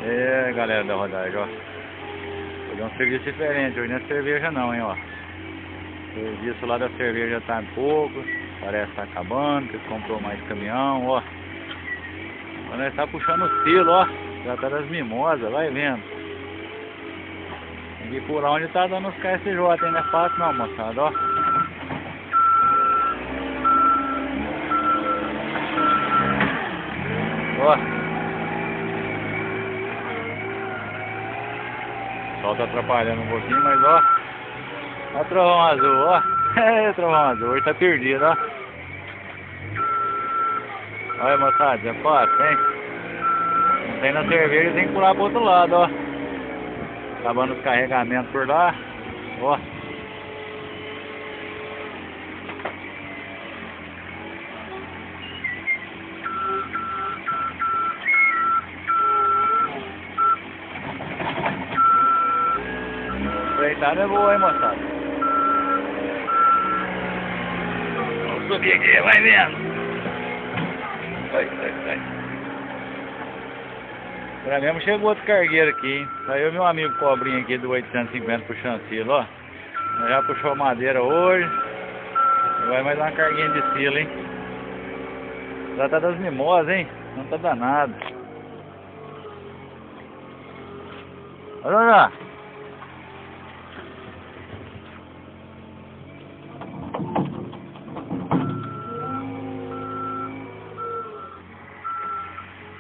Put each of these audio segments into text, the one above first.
É, galera da rodagem, ó. Vou dar um serviço diferente, hoje não é cerveja não, hein, ó. O serviço lá da cerveja tá em pouco, parece que tá acabando, que comprou mais caminhão, ó. Agora nós tá puxando o silo, ó. Já tá das mimosas, vai vendo. Tem que ir por lá onde tá dando os KSJ, hein, não é fácil não, moçada, ó. Ó. O sol tá atrapalhando um pouquinho, mas ó. Ó o trovão azul, ó. É, trovão azul, hoje tá perdido, ó. Olha, moçada, é fácil, hein? Não tem na cerveja, tem que pular pro outro lado, ó. Acabando os carregamentos por lá, ó. A empreitada é boa, hein, moçada? Vamos subir aqui, vai vendo. Vai. Pra mesmo chegou outro cargueiro aqui, hein? Saiu meu amigo pobrinho aqui do 850 puxando silo, ó. Já puxou madeira hoje. Vai mais uma carguinha de silo, hein? Já tá das mimosas, hein? Não tá danado. Olha lá.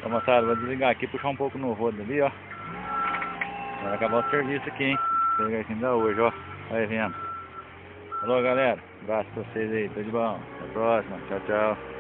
Ó, moçada, vou desligar aqui e puxar um pouco no rodo ali, ó. Vai acabar o serviço aqui, hein? Vou pegar aqui ainda hoje, ó. Vai vendo. Falou, galera. Abraço pra vocês aí. Tudo de bom. Até a próxima. Tchau, tchau.